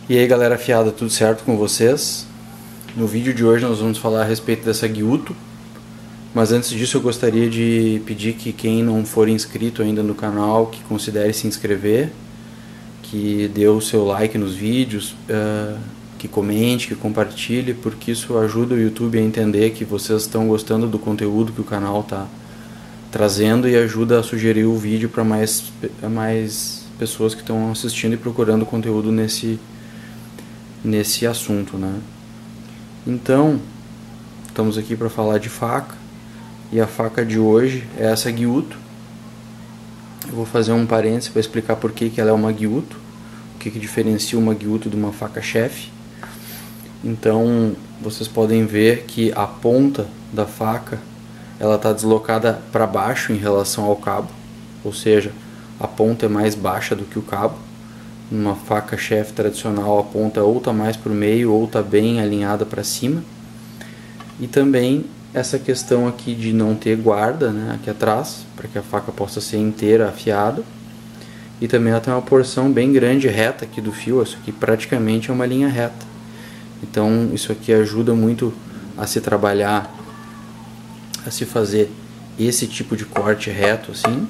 E aí galera afiada, tudo certo com vocês? No vídeo de hoje nós vamos falar a respeito dessa Gyuto, mas antes disso eu gostaria de pedir que quem não for inscrito ainda no canal, que considere se inscrever, que dê o seu like nos vídeos, que comente, que compartilhe, porque isso ajuda o YouTube a entender que vocês estão gostando do conteúdo que o canal está trazendo e ajuda a sugerir o vídeo para mais pessoas que estão assistindo e procurando conteúdo nesse assunto, né? Então, estamos aqui para falar de faca, e a faca de hoje é essa Gyuto. Eu vou fazer um parênteses para explicar por que ela é uma Gyuto, o que diferencia uma Gyuto de uma faca chefe. Então, vocês podem ver que a ponta da faca ela está deslocada para baixo em relação ao cabo, ou seja, a ponta é mais baixa do que o cabo. Numa faca chefe tradicional a ponta ou está mais para o meio ou está bem alinhada para cima. E também essa questão aqui de não ter guarda, né, aqui atrás, para que a faca possa ser inteira afiada. E também ela tem uma porção bem grande reta aqui do fio, isso aqui praticamente é uma linha reta. Então isso aqui ajuda muito a se trabalhar, a se fazer esse tipo de corte reto assim.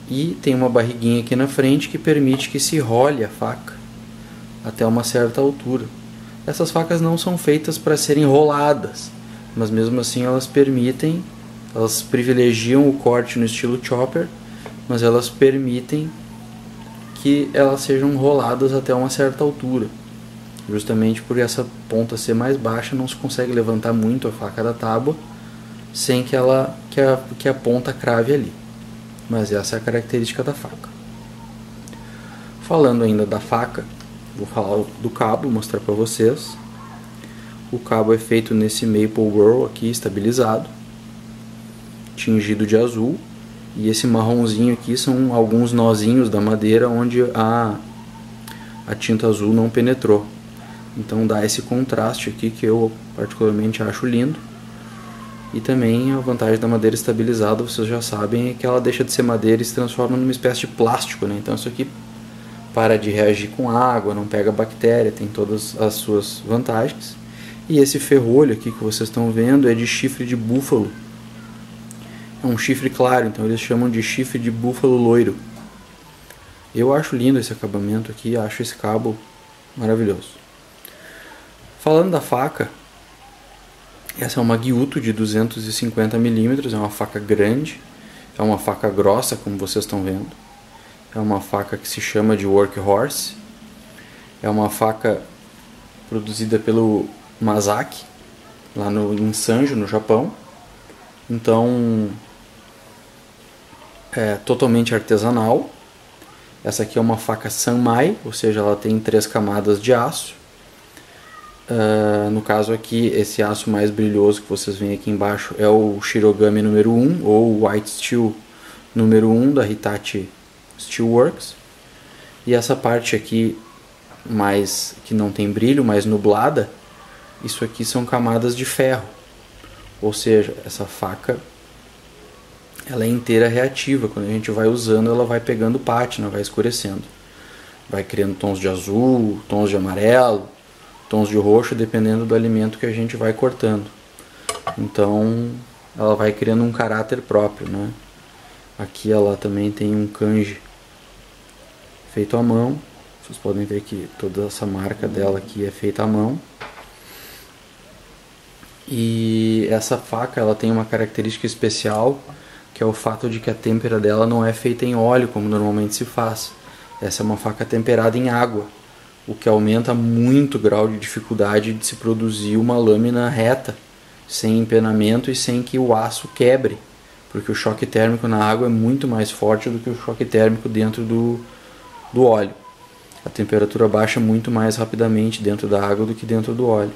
E tem uma barriguinha aqui na frente que permite que se role a faca até uma certa altura. Essas facas não são feitas para serem roladas, mas mesmo assim elas privilegiam o corte no estilo chopper, mas elas permitem que elas sejam roladas até uma certa altura. Justamente por essa ponta ser mais baixa, não se consegue levantar muito a faca da tábua sem que a ponta crave ali. Mas essa é a característica da faca. Falando ainda da faca, vou falar do cabo, mostrar para vocês. O cabo é feito nesse Maple Girl aqui, estabilizado, tingido de azul. E esse marronzinho aqui são alguns nozinhos da madeira onde a tinta azul não penetrou. Então dá esse contraste aqui que eu particularmente acho lindo. E também a vantagem da madeira estabilizada, vocês já sabem, é que ela deixa de ser madeira e se transforma numa espécie de plástico, né? Então isso aqui para de reagir com água, não pega bactéria, tem todas as suas vantagens. E esse ferrolho aqui que vocês estão vendo é de chifre de búfalo. É um chifre claro, então eles chamam de chifre de búfalo loiro. Eu acho lindo esse acabamento aqui, acho esse cabo maravilhoso. Falando da faca, essa é uma Gyuto de 250 mm, é uma faca grande, é uma faca grossa, como vocês estão vendo. É uma faca que se chama de Workhorse. É uma faca produzida pelo Masaki, lá em Sanjo, no Japão. Então, é totalmente artesanal. Essa aqui é uma faca Sanmai, ou seja, ela tem 3 camadas de aço. No caso aqui, esse aço mais brilhoso que vocês veem aqui embaixo é o Shirogami número 1, ou White Steel número 1 da Hitachi Steelworks. E essa parte aqui, que não tem brilho, mais nublada, isso aqui são camadas de ferro. Ou seja, essa faca ela é inteira reativa, quando a gente vai usando ela vai pegando pátina, vai escurecendo. Vai criando tons de azul, tons de amarelo, tons de roxo, dependendo do alimento que a gente vai cortando. Então ela vai criando um caráter próprio, né? Aqui ela também tem um kanji feito à mão. Vocês podem ver que toda essa marca dela aqui é feita à mão. E essa faca ela tem uma característica especial, que é o fato de que a têmpera dela não é feita em óleo como normalmente se faz. Essa é uma faca temperada em água, o que aumenta muito o grau de dificuldade de se produzir uma lâmina reta, sem empenamento e sem que o aço quebre, porque o choque térmico na água é muito mais forte do que o choque térmico dentro do óleo. A temperatura baixa muito mais rapidamente dentro da água do que dentro do óleo.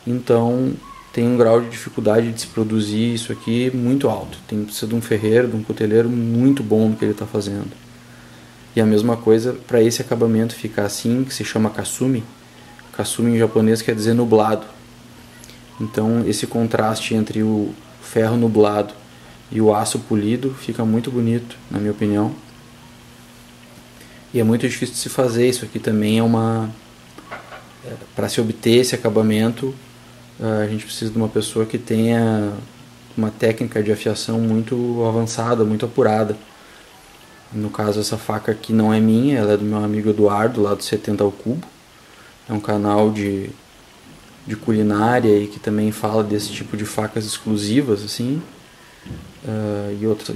Então tem um grau de dificuldade de se produzir isso aqui muito alto. Precisa de um ferreiro, de um cuteleiro muito bom no que ele está fazendo. E a mesma coisa para esse acabamento ficar assim, que se chama kasumi. Kasumi em japonês quer dizer nublado. Então esse contraste entre o ferro nublado e o aço polido fica muito bonito, na minha opinião. E é muito difícil de se fazer. Isso aqui também é uma para se obter esse acabamento, a gente precisa de uma pessoa que tenha uma técnica de afiação muito avançada, muito apurada. No caso, essa faca aqui não é minha, ela é do meu amigo Eduardo, lá do 70 ao Cubo. É um canal de culinária e que também fala desse tipo de facas exclusivas, assim,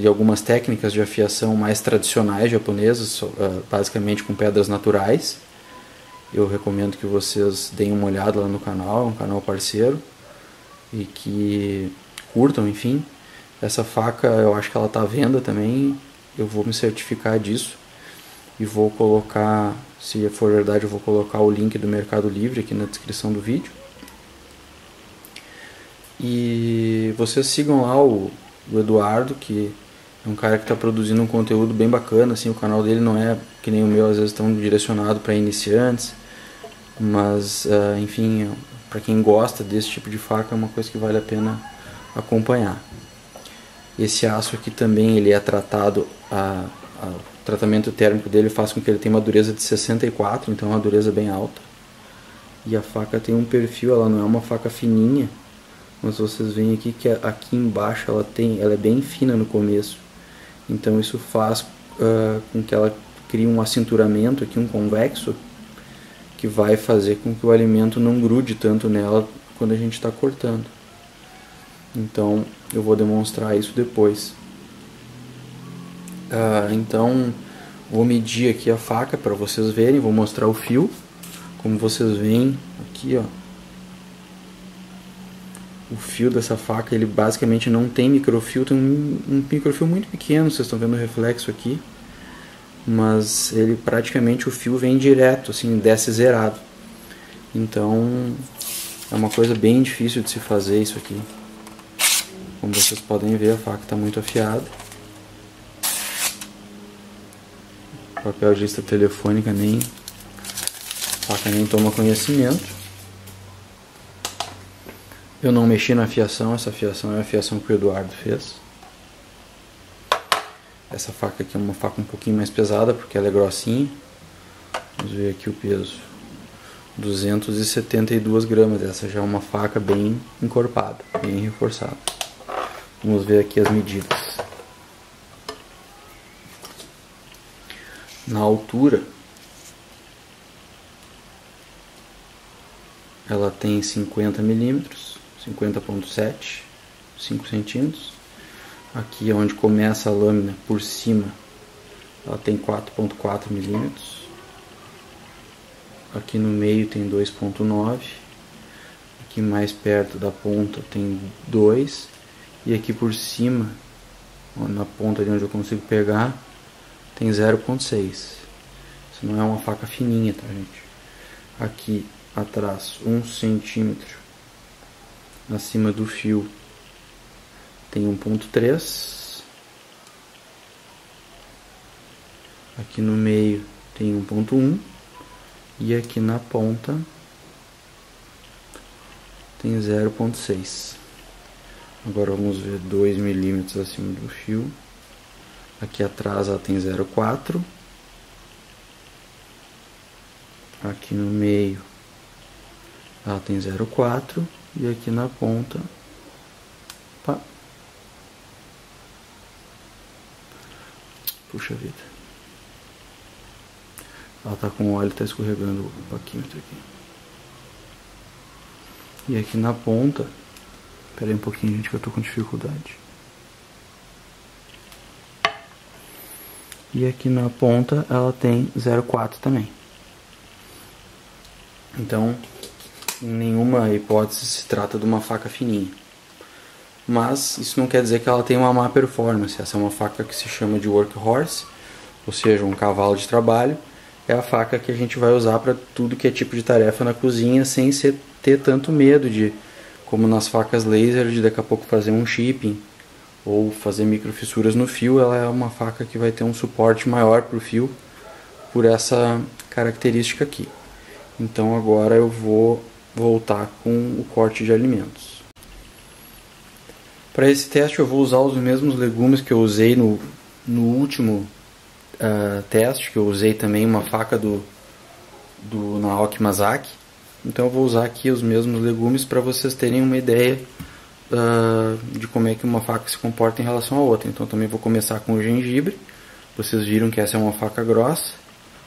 e algumas técnicas de afiação mais tradicionais japonesas, basicamente com pedras naturais. Eu recomendo que vocês deem uma olhada lá no canal, é um canal parceiro, e que curtam, enfim. Essa faca, eu acho que ela está à venda também, eu vou me certificar disso e vou colocar, se for verdade, eu vou colocar o link do Mercado Livre aqui na descrição do vídeo. E vocês sigam lá o Eduardo, que é um cara que está produzindo um conteúdo bem bacana, assim. O canal dele não é que nem o meu, às vezes tão direcionado para iniciantes, mas enfim, para quem gosta desse tipo de faca é uma coisa que vale a pena acompanhar. Esse aço aqui também ele é tratado, o tratamento térmico dele faz com que ele tenha uma dureza de 64, então é uma dureza bem alta. E a faca tem um perfil, ela não é uma faca fininha, mas vocês veem aqui que aqui embaixo ela é bem fina no começo. Então isso faz com que ela crie um acinturamento aqui, um convexo, que vai fazer com que o alimento não grude tanto nela quando a gente está cortando. Então eu vou demonstrar isso depois. Então vou medir aqui a faca para vocês verem, vou mostrar o fio. Como vocês veem aqui, ó, o fio dessa faca, ele basicamente não tem microfio, tem um microfio muito pequeno, vocês estão vendo o reflexo aqui, mas ele praticamente, o fio vem direto, assim, desce zerado. Então é uma coisa bem difícil de se fazer isso aqui. Como vocês podem ver, a faca está muito afiada. Papel de lista telefônica a faca nem toma conhecimento. Eu não mexi na afiação, essa afiação é a afiação que o Eduardo fez. Essa faca aqui é uma faca um pouquinho mais pesada porque ela é grossinha. Vamos ver aqui o peso. 272 gramas, essa já é uma faca bem encorpada, bem reforçada. Vamos ver aqui as medidas. Na altura, ela tem 50 milímetros, 50,7, 5 centímetros. Aqui é onde começa a lâmina, por cima, ela tem 4,4 milímetros. Aqui no meio tem 2,9. Aqui mais perto da ponta tem 2. E aqui por cima, na ponta de onde eu consigo pegar, tem 0,6. Isso não é uma faca fininha, tá, gente? Aqui atrás, 1 centímetro acima do fio, tem 1,3. Aqui no meio tem 1,1. E aqui na ponta tem 0,6. Agora vamos ver 2 milímetros acima do fio. Aqui atrás ela tem 0,4. Aqui no meio ela tem 0,4. E aqui na ponta, pá. Puxa vida, ela tá com óleo, tá escorregando o paquímetro aqui. E aqui na ponta, espera aí um pouquinho, gente, que eu tô com dificuldade. E aqui na ponta ela tem 0,4 também. Então, em nenhuma hipótese se trata de uma faca fininha. Mas isso não quer dizer que ela tenha uma má performance. Essa é uma faca que se chama de workhorse, ou seja, um cavalo de trabalho. É a faca que a gente vai usar para tudo que é tipo de tarefa na cozinha, sem ter tanto medo de, como nas facas laser, de daqui a pouco fazer um chipping ou fazer microfissuras no fio. Ela é uma faca que vai ter um suporte maior para o fio por essa característica aqui. Então agora eu vou voltar com o corte de alimentos. Para esse teste eu vou usar os mesmos legumes que eu usei no último teste, que eu usei também uma faca do Naoki Masaki. Então eu vou usar aqui os mesmos legumes para vocês terem uma ideia de como é que uma faca se comporta em relação a outra. Então também vou começar com o gengibre. Vocês viram que essa é uma faca grossa,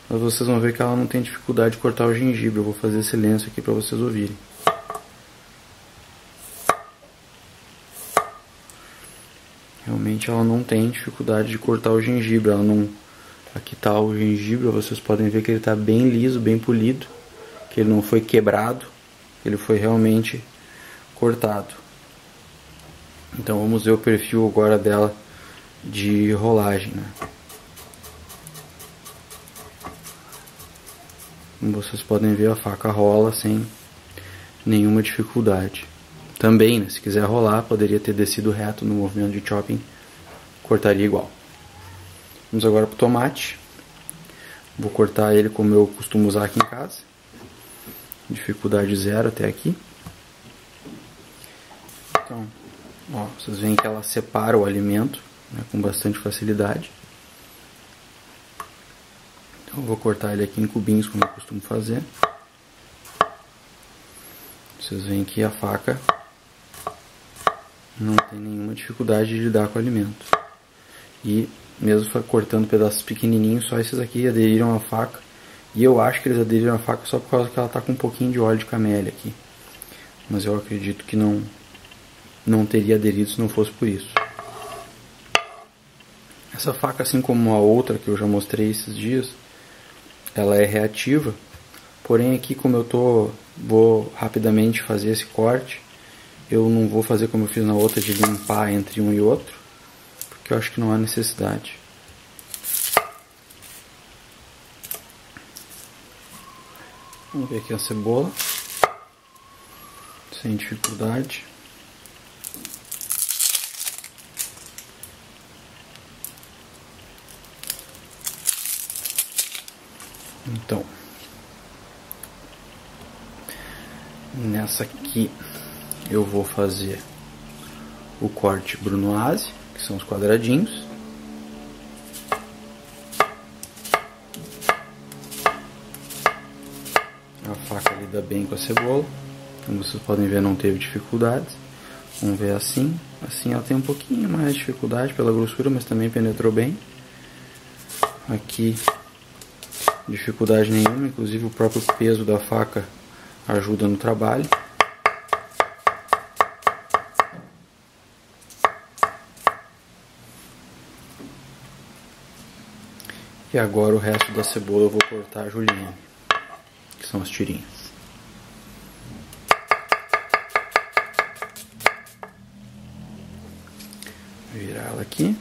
mas vocês vão ver que ela não tem dificuldade de cortar o gengibre. Eu vou fazer silêncio aqui para vocês ouvirem. Realmente ela não tem dificuldade de cortar o gengibre. Ela não... Aqui está o gengibre, vocês podem ver que ele está bem liso, bem polido, que ele não foi quebrado, ele foi realmente cortado. Então vamos ver o perfil agora dela de rolagem, né? Como vocês podem ver, a faca rola sem nenhuma dificuldade. Também, né, se quiser rolar, poderia ter descido reto no movimento de chopping, cortaria igual. Vamos agora para o tomate. Vou cortar ele como eu costumo usar aqui em casa. Dificuldade zero até aqui. Então, ó, vocês veem que ela separa o alimento, né, com bastante facilidade. Então eu vou cortar ele aqui em cubinhos como eu costumo fazer. Vocês veem que a faca não tem nenhuma dificuldade de lidar com o alimento. E mesmo cortando pedaços pequenininhos, só esses aqui aderiram à faca. E eu acho que eles aderiram à faca só por causa que ela está com um pouquinho de óleo de camélia aqui. Mas eu acredito que não teria aderido se não fosse por isso. Essa faca, assim como a outra que eu já mostrei esses dias, ela é reativa. Porém aqui, como eu vou rapidamente fazer esse corte, eu não vou fazer como eu fiz na outra, de limpar entre um e outro, porque eu acho que não há necessidade. Vamos ver aqui a cebola, sem dificuldade. Então, nessa aqui eu vou fazer o corte brunoise, que são os quadradinhos. A faca lida bem com a cebola, como vocês podem ver, não teve dificuldades. Vamos ver assim. Assim ela tem um pouquinho mais de dificuldade pela grossura, mas também penetrou bem. Aqui, dificuldade nenhuma, inclusive o próprio peso da faca ajuda no trabalho. E agora o resto da cebola eu vou cortar julienne, que são as tirinhas. Virar ela aqui.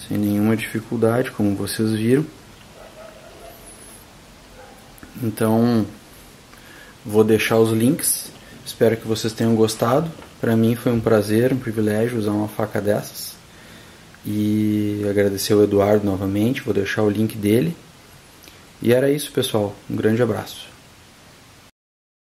Sem nenhuma dificuldade, como vocês viram. Então, vou deixar os links. Espero que vocês tenham gostado. Para mim foi um prazer, um privilégio usar uma faca dessas. E agradecer ao Eduardo novamente, vou deixar o link dele. E era isso, pessoal. Um grande abraço.